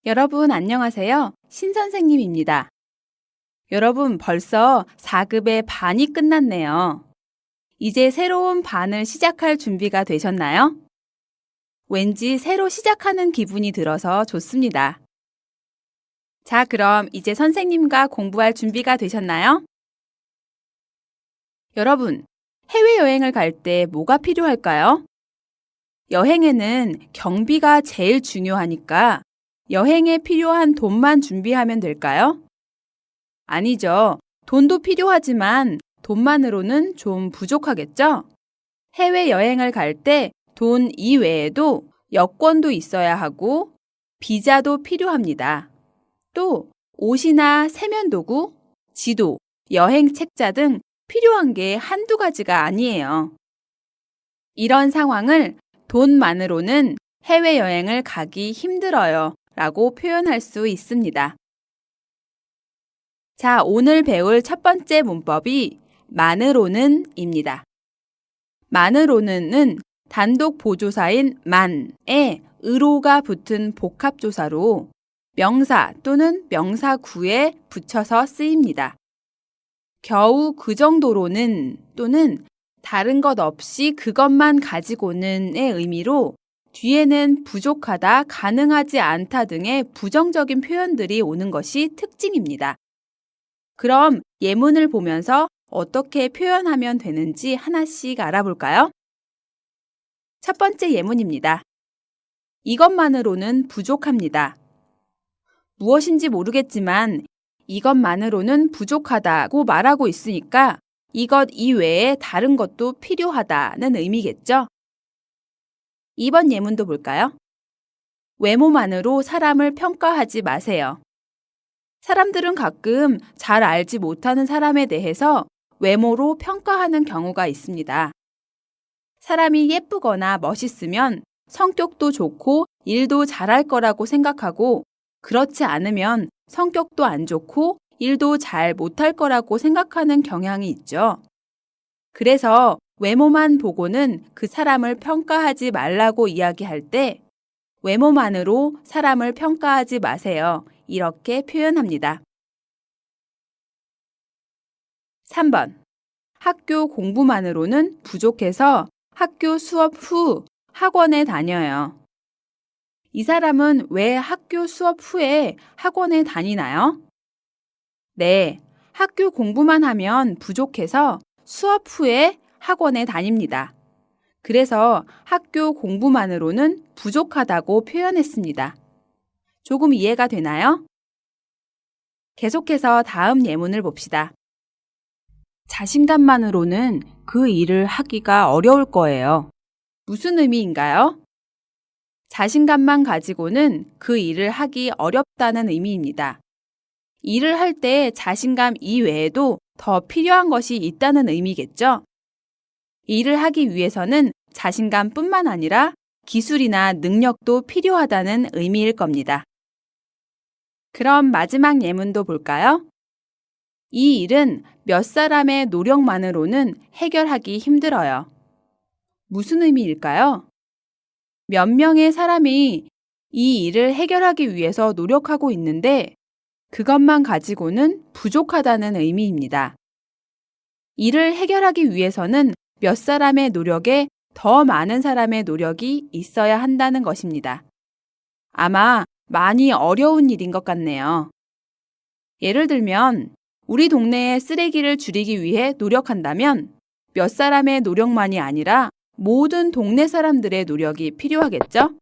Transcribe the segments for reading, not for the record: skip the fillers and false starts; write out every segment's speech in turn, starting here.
여러분 안녕하세요. 신선생님입니다. 여러분 벌써 4급의 반이 끝났네요. 이제 새로운 반을 시작할 준비가 되셨나요? 왠지 새로 시작하는 기분이 들어서 좋습니다. 자, 그럼 이제 선생님과 공부할 준비가 되셨나요? 여러분, 해외여행을 갈 때 뭐가 필요할까요? 여행에는 경비가 제일 중요하니까 여행에 필요한 돈만 준비하면 될까요? 아니죠. 돈도 필요하지만 돈만으로는 좀 부족하겠죠? 해외여행을 갈 때 돈 이외에도 여권도 있어야 하고 비자도 필요합니다. 또 옷이나 세면도구, 지도, 여행 책자 등 필요한 게 한두 가지가 아니에요. 이런 상황을 돈만으로는 해외여행을 가기 힘들어요 라고 표현할 수 있습니다. 자, 오늘 배울 첫 번째 문법이 만으로는 입니다. 만으로는은 단독 보조사인 만에 으로가 붙은 복합조사로 명사 또는 명사구에 붙여서 쓰입니다. 겨우 그 정도로는 또는 다른 것 없이 그것만 가지고는의 의미로 뒤에는 부족하다, 가능하지 않다 등의 부정적인 표현들이 오는 것이 특징입니다. 그럼 예문을 보면서 어떻게 표현하면 되는지 하나씩 알아볼까요? 첫 번째 예문입니다. 이것만으로는 부족합니다. 무엇인지 모르겠지만 이것만으로는 부족하다고 말하고 있으니까 이것 이외에 다른 것도 필요하다는 의미겠죠? 2번 예문도 볼까요? 외모만으로 사람을 평가하지 마세요. 사람들은 가끔 잘 알지 못하는 사람에 대해서 외모로 평가하는 경우가 있습니다. 사람이 예쁘거나 멋있으면 성격도 좋고 일도 잘할 거라고 생각하고 그렇지 않으면 성격도 안 좋고 일도 잘 못할 거라고 생각하는 경향이 있죠. 그래서 외모만 보고는 그 사람을 평가하지 말라고 이야기할 때 외모만으로 사람을 평가하지 마세요. 이렇게 표현합니다. 3번. 학교 공부만으로는 부족해서 학교 수업 후 학원에 다녀요. 이 사람은 왜 학교 수업 후에 학원에 다니나요? 네, 학교 공부만 하면 부족해서 수업 후에 학원에 다닙니다. 그래서 학교 공부만으로는 부족하다고 표현했습니다. 조금 이해가 되나요? 계속해서 다음 예문을 봅시다. 자신감만으로는 그 일을 하기가 어려울 거예요. 무슨 의미인가요? 자신감만 가지고는 그 일을 하기 어렵다는 의미입니다. 일을 할 때 자신감 이외에도 더 필요한 것이 있다는 의미겠죠? 일을 하기 위해서는 자신감뿐만 아니라 기술이나 능력도 필요하다는 의미일 겁니다. 그럼 마지막 예문도 볼까요? 이 일은 몇 사람의 노력만으로는 해결하기 힘들어요. 무슨 의미일까요? 몇 명의 사람이 이 일을 해결하기 위해서 노력하고 있는데 그것만 가지고는 부족하다는 의미입니다. 일을 해결하기 위해서는 몇 사람의 노력에 더 많은 사람의 노력이 있어야 한다는 것입니다. 아마 많이 어려운 일인 것 같네요. 예를 들면 우리 동네의 쓰레기를 줄이기 위해 노력한다면 몇 사람의 노력만이 아니라 모든 동네 사람들의 노력이 필요하겠죠?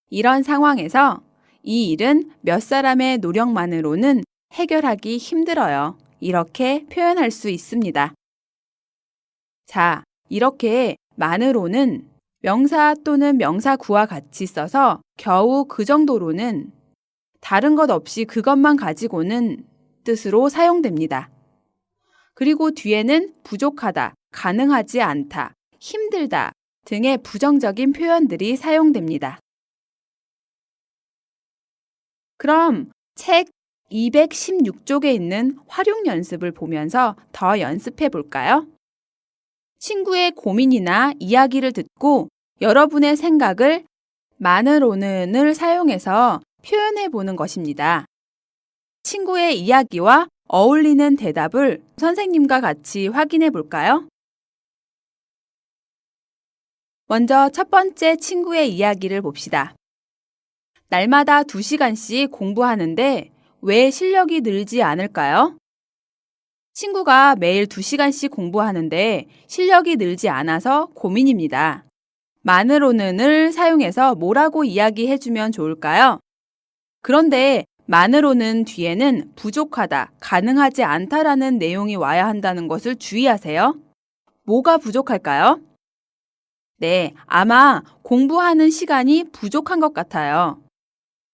이런 상황에서 이 일은 몇 사람의 노력만으로는 해결하기 힘들어요. 이렇게 표현할 수 있습니다. 자, 이렇게 만으로는 명사 또는 명사구와 같이 써서 겨우 그 정도로는 다른 것 없이 그것만 가지고는 뜻으로 사용됩니다. 그리고 뒤에는 부족하다, 가능하지 않다, 힘들다 등의 부정적인 표현들이 사용됩니다. 그럼 책 216쪽에 있는 활용 연습을 보면서 더 연습해 볼까요? 친구의 고민이나 이야기를 듣고 여러분의 생각을 만으로는을 사용해서 표현해 보는 것입니다. 친구의 이야기와 어울리는 대답을 선생님과 같이 확인해 볼까요? 먼저 첫 번째 친구의 이야기를 봅시다. 날마다 2시간씩 공부하는데 왜 실력이 늘지 않을까요? 친구가 매일 2시간씩 공부하는데 실력이 늘지 않아서 고민입니다. 마늘오는을 사용해서 뭐라고 이야기해주면 좋을까요? 그런데 마늘오는 뒤에는 부족하다, 가능하지 않다라는 내용이 와야 한다는 것을 주의하세요. 뭐가 부족할까요? 네, 아마 공부하는 시간이 부족한 것 같아요.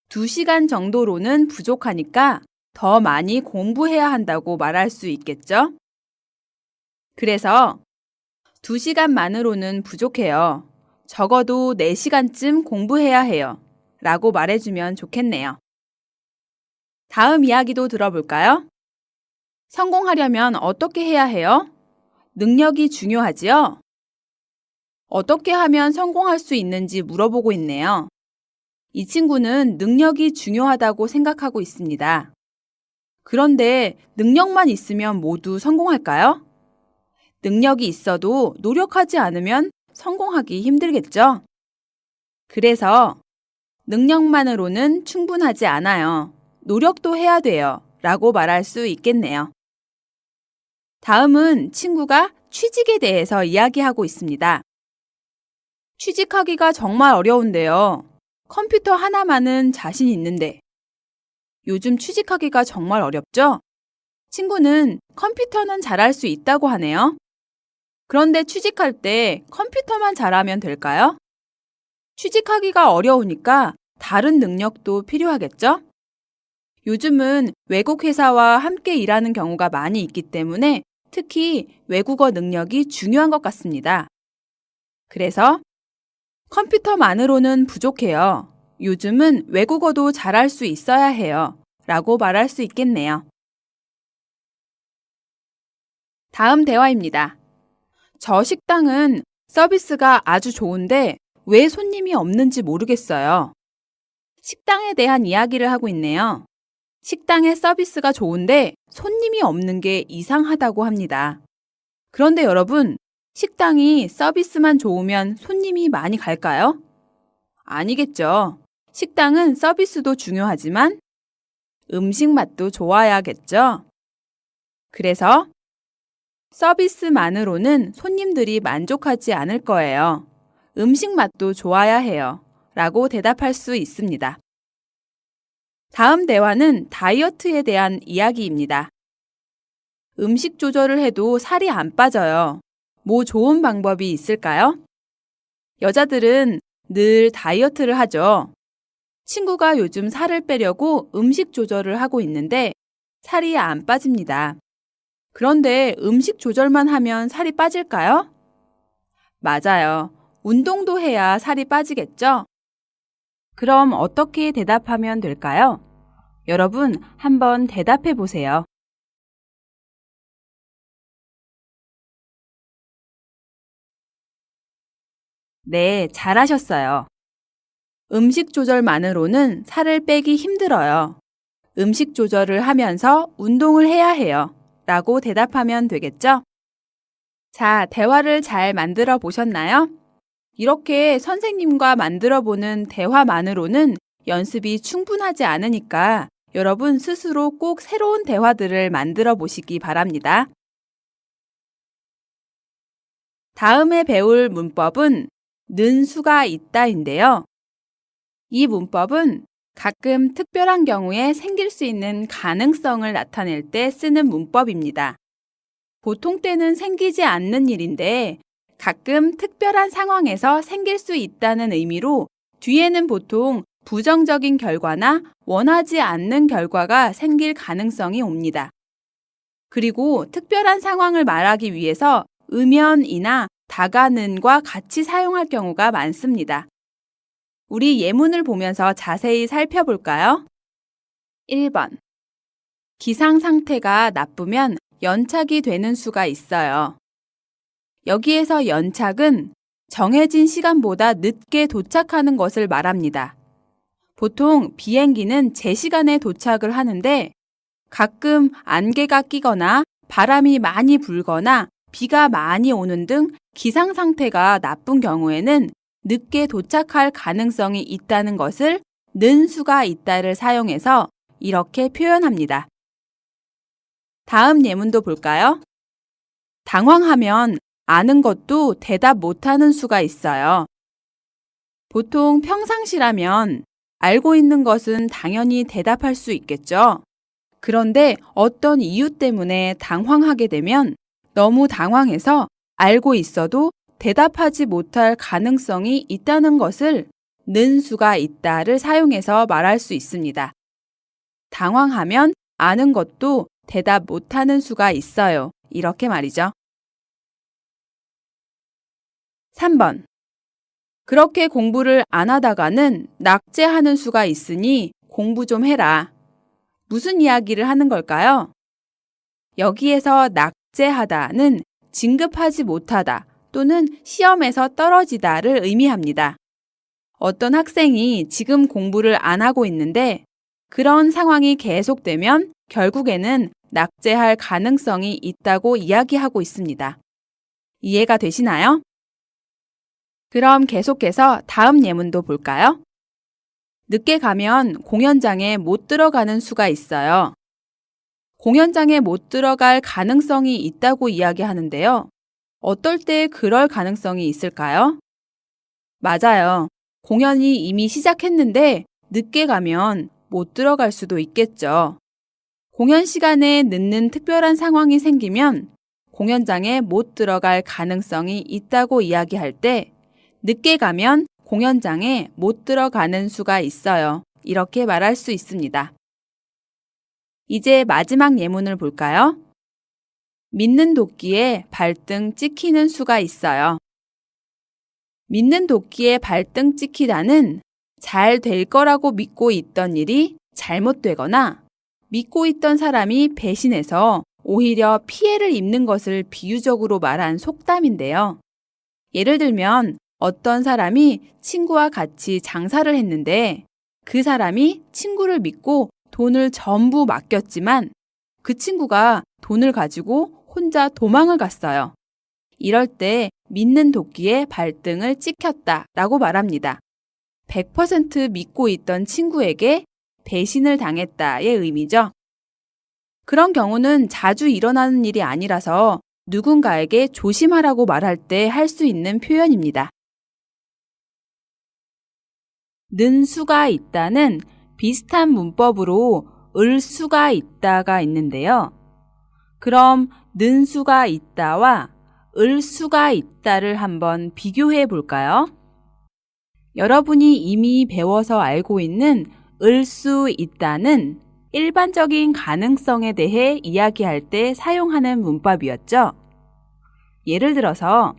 2시간 정도로는 부족하니까 더 많이 공부해야 한다고 말할 수 있겠죠? 그래서 2시간만으로는 부족해요. 적어도 4시간쯤 공부해야 해요. 라고 말해주면 좋겠네요. 다음 이야기도 들어볼까요? 성공하려면 어떻게 해야 해요? 능력이 중요하지요? 어떻게 하면 성공할 수 있는지 물어보고 있네요. 이 친구는 능력이 중요하다고 생각하고 있습니다. 그런데 능력만 있으면 모두 성공할까요? 능력이 있어도 노력하지 않으면 성공하기 힘들겠죠? 그래서 능력만으로는 충분하지 않아요. 노력도 해야 돼요. 라고 말할 수 있겠네요. 다음은 친구가 취직에 대해서 이야기하고 있습니다. 취직하기가 정말 어려운데요. 컴퓨터 하나만은 자신 있는데. 요즘 취직하기가 정말 어렵죠? 친구는 컴퓨터는 잘할 수 있다고 하네요. 그런데 취직할 때 컴퓨터만 잘하면 될까요? 취직하기가 어려우니까 다른 능력도 필요하겠죠? 요즘은 외국 회사와 함께 일하는 경우가 많이 있기 때문에 특히 외국어 능력이 중요한 것 같습니다. 그래서 컴퓨터만으로는 부족해요. 요즘은 외국어도 잘할 수 있어야 해요. 라고 말할 수 있겠네요. 다음 대화입니다. 저 식당은 서비스가 아주 좋은데 왜 손님이 없는지 모르겠어요. 식당에 대한 이야기를 하고 있네요. 식당의 서비스가 좋은데 손님이 없는 게 이상하다고 합니다. 그런데 여러분, 식당이 서비스만 좋으면 손님이 많이 갈까요? 아니겠죠. 식당은 서비스도 중요하지만 음식 맛도 좋아야겠죠. 그래서 서비스만으로는 손님들이 만족하지 않을 거예요. 음식 맛도 좋아야 해요. 라고 대답할 수 있습니다. 다음 대화는 다이어트에 대한 이야기입니다. 음식 조절을 해도 살이 안 빠져요. 뭐 좋은 방법이 있을까요? 여자들은 늘 다이어트를 하죠. 친구가 요즘 살을 빼려고 음식 조절을 하고 있는데 살이 안 빠집니다. 그런데 음식 조절만 하면 살이 빠질까요? 맞아요. 운동도 해야 살이 빠지겠죠? 그럼 어떻게 대답하면 될까요? 여러분, 한번 대답해 보세요. 네, 잘하셨어요. 음식 조절만으로는 살을 빼기 힘들어요. 음식 조절을 하면서 운동을 해야 해요. 라고 대답하면 되겠죠? 자, 대화를 잘 만들어 보셨나요? 이렇게 선생님과 만들어 보는 대화만으로는 연습이 충분하지 않으니까 여러분 스스로 꼭 새로운 대화들을 만들어 보시기 바랍니다. 다음에 배울 문법은 는 수가 있다인데요. 이 문법은 가끔 특별한 경우에 생길 수 있는 가능성을 나타낼 때 쓰는 문법입니다. 보통 때는 생기지 않는 일인데 가끔 특별한 상황에서 생길 수 있다는 의미로 뒤에는 보통 부정적인 결과나 원하지 않는 결과가 생길 가능성이 옵니다. 그리고 특별한 상황을 말하기 위해서 음연이나 다가는과 같이 사용할 경우가 많습니다. 우리 예문을 보면서 자세히 살펴볼까요? 1번. 기상 상태가 나쁘면 연착이 되는 수가 있어요. 여기에서 연착은 정해진 시간보다 늦게 도착하는 것을 말합니다. 보통 비행기는 제 시간에 도착을 하는데 가끔 안개가 끼거나 바람이 많이 불거나 비가 많이 오는 등 기상 상태가 나쁜 경우에는 늦게 도착할 가능성이 있다는 것을 는 수가 있다를 사용해서 이렇게 표현합니다. 다음 예문도 볼까요? 당황하면 아는 것도 대답 못하는 수가 있어요. 보통 평상시라면 알고 있는 것은 당연히 대답할 수 있겠죠. 그런데 어떤 이유 때문에 당황하게 되면 너무 당황해서 알고 있어도 대답하지 못할 가능성이 있다는 것을 는 수가 있다를 사용해서 말할 수 있습니다. 당황하면 아는 것도 대답 못하는 수가 있어요. 이렇게 말이죠. 3번. 그렇게 공부를 안 하다가는 낙제하는 수가 있으니 공부 좀 해라. 무슨 이야기를 하는 걸까요? 여기에서 낙제하다는 진급하지 못하다 또는 시험에서 떨어지다를 의미합니다. 어떤 학생이 지금 공부를 안 하고 있는데 그런 상황이 계속되면 결국에는 낙제할 가능성이 있다고 이야기하고 있습니다. 이해가 되시나요? 그럼 계속해서 다음 예문도 볼까요? 늦게 가면 공연장에 못 들어가는 수가 있어요. 공연장에 못 들어갈 가능성이 있다고 이야기하는데요. 어떨 때 그럴 가능성이 있을까요? 맞아요. 공연이 이미 시작했는데 늦게 가면 못 들어갈 수도 있겠죠. 공연 시간에 늦는 특별한 상황이 생기면 공연장에 못 들어갈 가능성이 있다고 이야기할 때 늦게 가면 공연장에 못 들어가는 수가 있어요. 이렇게 말할 수 있습니다. 이제 마지막 예문을 볼까요? 믿는 도끼에 발등 찍히는 수가 있어요. 믿는 도끼에 발등 찍히다는 잘 될 거라고 믿고 있던 일이 잘못되거나 믿고 있던 사람이 배신해서 오히려 피해를 입는 것을 비유적으로 말한 속담인데요. 예를 들면 어떤 사람이 친구와 같이 장사를 했는데 그 사람이 친구를 믿고 돈을 전부 맡겼지만 그 친구가 돈을 가지고 혼자 도망을 갔어요. 이럴 때 믿는 도끼에 발등을 찍혔다라고 말합니다. 100% 믿고 있던 친구에게 배신을 당했다의 의미죠. 그런 경우는 자주 일어나는 일이 아니라서 누군가에게 조심하라고 말할 때 할 수 있는 표현입니다. 는 수가 있다는 비슷한 문법으로 을 수가 있다가 있는데요. 그럼 는 수가 있다와 을 수가 있다를 한번 비교해 볼까요? 여러분이 이미 배워서 알고 있는 을 수 있다는 일반적인 가능성에 대해 이야기할 때 사용하는 문법이었죠. 예를 들어서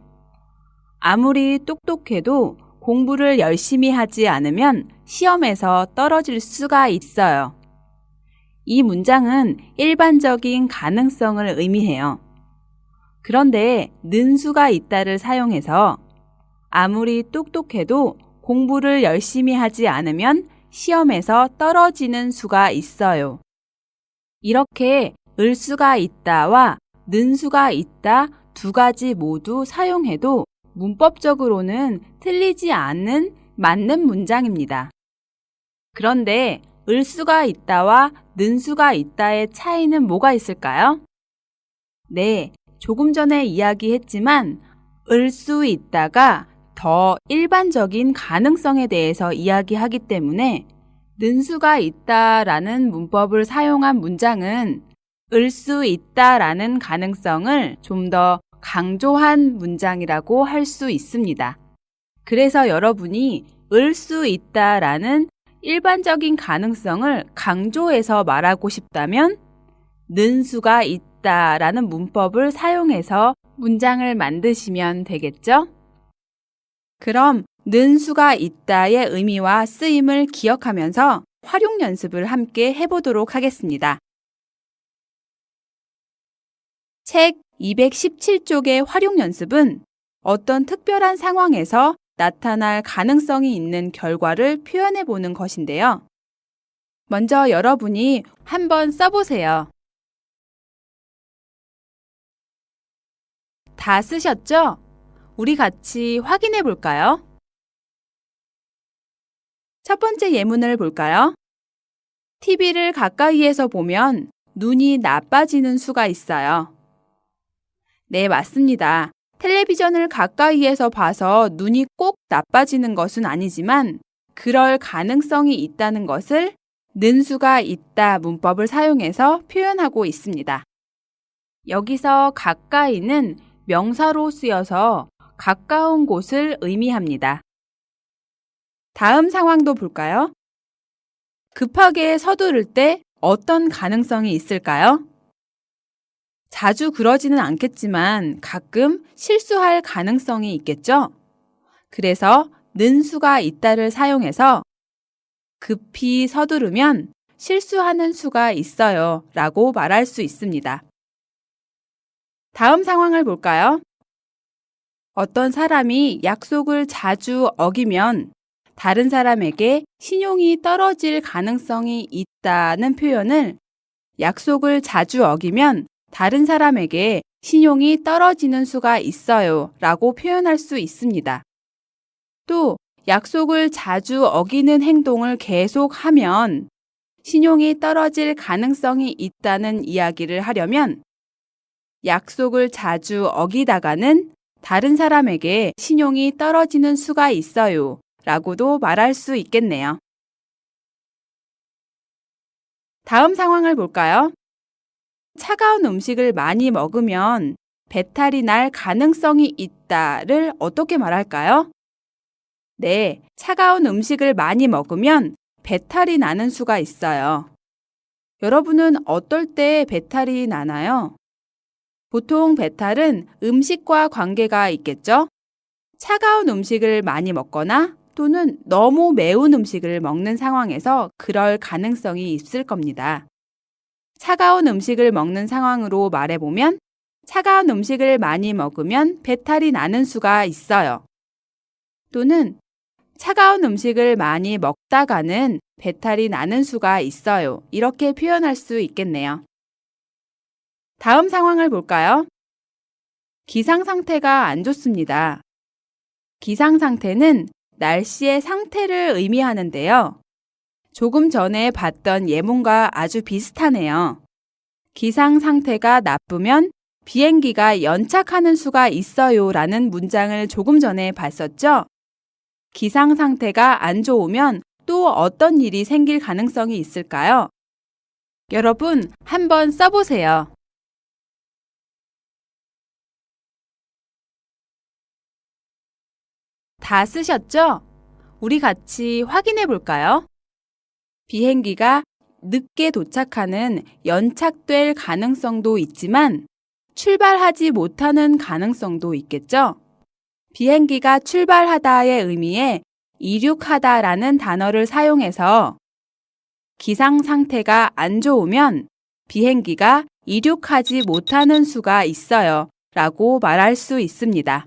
아무리 똑똑해도 공부를 열심히 하지 않으면 시험에서 떨어질 수가 있어요. 이 문장은 일반적인 가능성을 의미해요. 그런데 는 수가 있다를 사용해서 아무리 똑똑해도 공부를 열심히 하지 않으면 시험에서 떨어지는 수가 있어요. 이렇게 을 수가 있다와 는 수가 있다 두 가지 모두 사용해도 문법적으로는 틀리지 않는 맞는 문장입니다. 그런데 을 수가 있다와 는 수가 있다의 차이는 뭐가 있을까요? 네, 조금 전에 이야기했지만 을 수 있다가 더 일반적인 가능성에 대해서 이야기하기 때문에 는 수가 있다라는 문법을 사용한 문장은 을 수 있다라는 가능성을 좀 더 강조한 문장이라고 할 수 있습니다. 그래서 여러분이 을 수 있다라는 일반적인 가능성을 강조해서 말하고 싶다면 는 수가 있다라는 문법을 사용해서 문장을 만드시면 되겠죠? 그럼 는 수가 있다의 의미와 쓰임을 기억하면서 활용 연습을 함께 해보도록 하겠습니다. 책 217쪽의 활용 연습은 어떤 특별한 상황에서 나타날 가능성이 있는 결과를 표현해 보는 것인데요. 먼저 여러분이 한번 써보세요. 다 쓰셨죠? 우리 같이 확인해 볼까요? 첫 번째 예문을 볼까요? TV를 가까이에서 보면 눈이 나빠지는 수가 있어요. 네, 맞습니다. 텔레비전을 가까이에서 봐서 눈이 꼭 나빠지는 것은 아니지만 그럴 가능성이 있다는 것을 는 수가 있다 문법을 사용해서 표현하고 있습니다. 여기서 가까이는 명사로 쓰여서 가까운 곳을 의미합니다. 다음 상황도 볼까요? 급하게 서두를 때 어떤 가능성이 있을까요? 자주 그러지는 않겠지만 가끔 실수할 가능성이 있겠죠? 그래서 는 수가 있다를 사용해서 급히 서두르면 실수하는 수가 있어요 라고 말할 수 있습니다. 다음 상황을 볼까요? 어떤 사람이 약속을 자주 어기면 다른 사람에게 신용이 떨어질 가능성이 있다는 표현을 약속을 자주 어기면 다른 사람에게 신용이 떨어지는 수가 있어요 라고 표현할 수 있습니다. 또 약속을 자주 어기는 행동을 계속하면 신용이 떨어질 가능성이 있다는 이야기를 하려면 약속을 자주 어기다가는 다른 사람에게 신용이 떨어지는 수가 있어요 라고도 말할 수 있겠네요. 다음 상황을 볼까요? 차가운 음식을 많이 먹으면 배탈이 날 가능성이 있다를 어떻게 말할까요? 네, 차가운 음식을 많이 먹으면 배탈이 나는 수가 있어요. 여러분은 어떨 때 배탈이 나나요? 보통 배탈은 음식과 관계가 있겠죠? 차가운 음식을 많이 먹거나 또는 너무 매운 음식을 먹는 상황에서 그럴 가능성이 있을 겁니다. 차가운 음식을 먹는 상황으로 말해보면 차가운 음식을 많이 먹으면 배탈이 나는 수가 있어요. 또는 차가운 음식을 많이 먹다가는 배탈이 나는 수가 있어요. 이렇게 표현할 수 있겠네요. 다음 상황을 볼까요? 기상 상태가 안 좋습니다. 기상 상태는 날씨의 상태를 의미하는데요. 조금 전에 봤던 예문과 아주 비슷하네요. 기상 상태가 나쁘면 비행기가 연착하는 수가 있어요 라는 문장을 조금 전에 봤었죠? 기상 상태가 안 좋으면 또 어떤 일이 생길 가능성이 있을까요? 여러분, 한번 써보세요. 다 쓰셨죠? 우리 같이 확인해 볼까요? 비행기가 늦게 도착하는 연착될 가능성도 있지만 출발하지 못하는 가능성도 있겠죠? 비행기가 출발하다의 의미에 이륙하다라는 단어를 사용해서 기상 상태가 안 좋으면 비행기가 이륙하지 못하는 수가 있어요 라고 말할 수 있습니다.